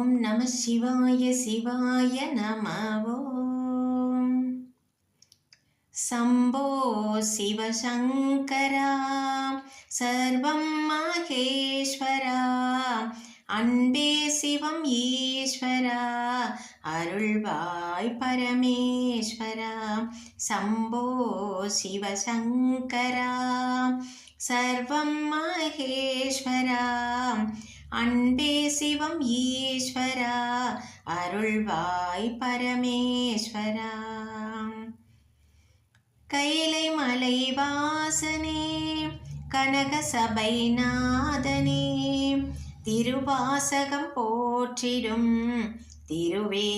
ஓம் நம சிவாய சிவாய நம ஓம். சம்போ சிவசங்கரா சர்வம் மகேஸ்வரா அன்பே சிவம் ஈஸ்வரா அருள்வாய் பரமேஸ்வரா. சம்போ சிவசங்கரா சர்வம் மகேஸ்வரா அன்பே சிவம் ஈஸ்வரா அருள்வாய் பரமேஸ்வரா. கைலை மலை வாசனே கனக சபை நாதனே திருவாசகம் போற்றிடும் திருவே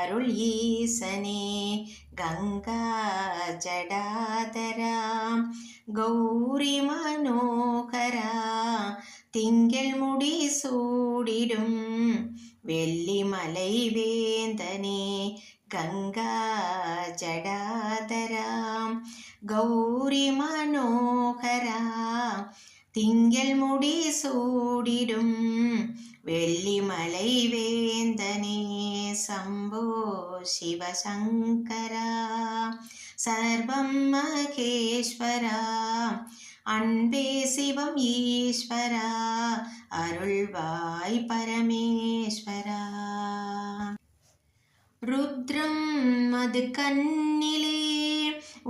அருள் ஈசனே. கங்கா ஜடாதரா கௌரி மனோகரா திங்கள் முடி சூடிடும் வெள்ளிமலை வேந்தனே. கங்கா ஜடாதரா கௌரி மனோகரா திங்கள் முடி சூடிடும் வெள்ளிமலை வேந்தனே. சம்போ சிவசங்கரா சர்வம் மகேஸ்வரா அன்பே சிவம் ஈஸ்வரா அருள்வாய் பரமேஸ்வரா. ருத்ரம் மது கண்ணிலே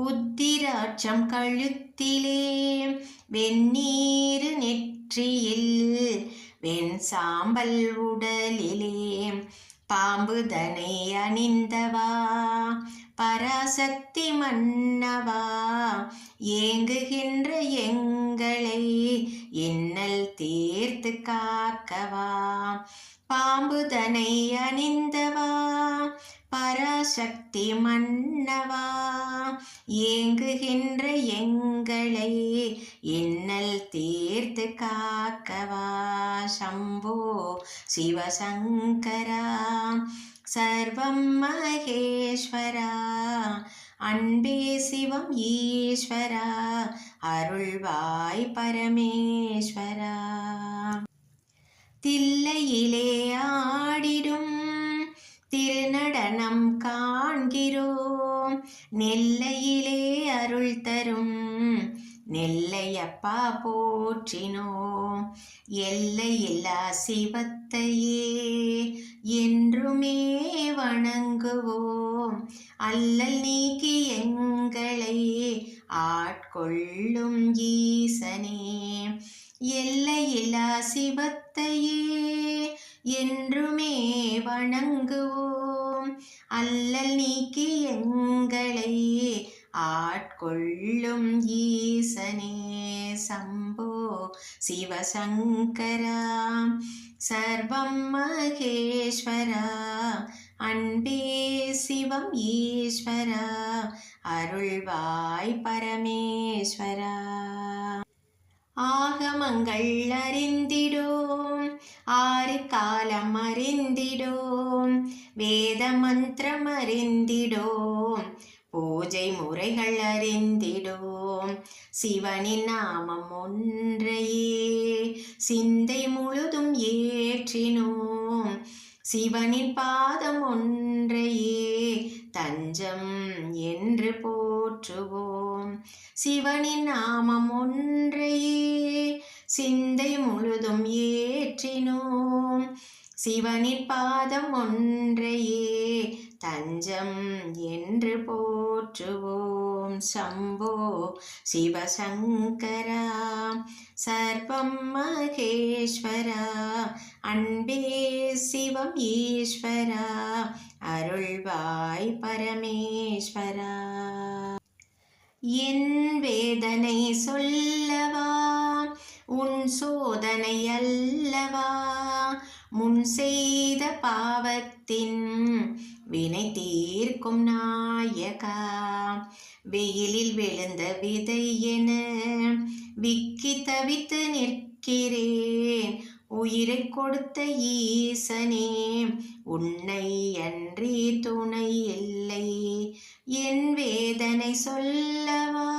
உத்திராட்சம் கழுத்திலே வெந்நீர் நெற்றியில் வெண் சாம்பல் உடலிலே பாம்புதனை அணிந்தவா பராசக்தி மன்னவா ஏங்குகின்ற எங்களை இன்னல் தீர்த்து காக்கவா. பாம்புதனை அணிந்தவா பராசக்தி மன்னவா ஏங்குகின்ற எங்களை இன்னல் தீர்த்து காக்கவா. சம்போ சிவசங்கரா சர்வம் மகேஸ்வரா அன்பே சிவம் ஈஸ்வரா அருள்வாய் பரமேஸ்வரா. தில்லையிலே ஆடிடும் திருநடனம் காண்கிறோம் நெல்லையிலே அருள் தரும் நெல்லையப்பா போற்றினோம். எல்லையில்லா சிவத்தையே என்றுமே வணங்குவோம் அல்லல் நீக்கி எங்களை ஆட்கொள்ளும் ஈசனே. எல்லையில்லா சிவத்தையே என்றுமே வணங்குவோம் அல்லல் நீக்கி எங்களை ஆட்கொள்ளும் ஈசனே. சம்போ சிவசங்கரா சர்வம் மகேஸ்வரா அன்பே சிவம் ஈஸ்வரா அருள்வாய் பரமேஸ்வரா. ஆகமங்கள் அறிந்திடோம் ஆறு காலம் அறிந்திடோம் வேத மந்திரம் அறிந்திடோம் பூஜை முறைகள் அறிந்திடோம். சிவனின் நாமம் ஒன்றையே சிந்தை முழுதும் ஏற்றினோம் சிவனின் பாதம் ஒன்றையே தஞ்சம் என்று போற்றுவோம். சிவனின் நாமம் ஒன்றையே சிந்தை முழுதும் ஏற்றினோம் சிவனின் பாதம் ஒன்றையே தஞ்சம் என்று போற்றுவோம். சம்போ சிவசங்கரா சர்வம் மகேஸ்வரா அன்பே சிவம் ஈஸ்வரா அருள்வாய் பரமேஸ்வரா. என் வேதனை சொல்லவா உன் சோதனை அல்லவா முன் செய்த பாவத்தின் வினை தீர்க்கும் நாயகா. வெயிலில் விழுந்த விதை என விக்கி தவித்து நிற்கிறேன் உயிரை கொடுத்த ஈசனே உன்னை அன்றி துணை இல்லை. என் வேதனை சொல்லவா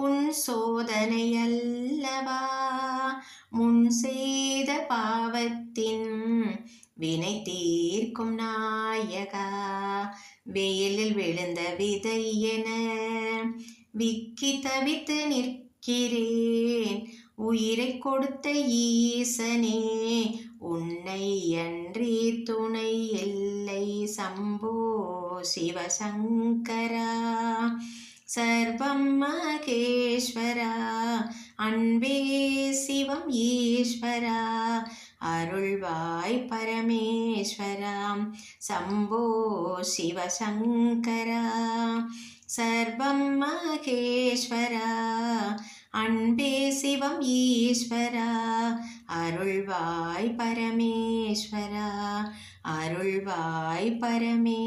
உன் சோதனை அல்லவா முன் செய்த பாவத்தின் வினை தீர்க்கும் நாயகா. வெயிலில் விழுந்த விதை என விக்கி தவித்து நிற்கிறேன். உயிரை கொடுத்த ஈசனே, உன்னை அன்றி துணை இல்லை. சம்போ சிவசங்கரா, சர்வம் மகேஸ்வரா, அன்பே சிவம் ஈஸ்வரா, அருள்வாய் பரமேஸ்வரா. சம்போ சிவசங்கரா, சர்வம் மகேஸ்வரா, அன்பே சிவம் ஈஸ்வரா, அருள்வாய் பரமேஸ்வரா, அருள்வாய் பரமேஸ்வரா.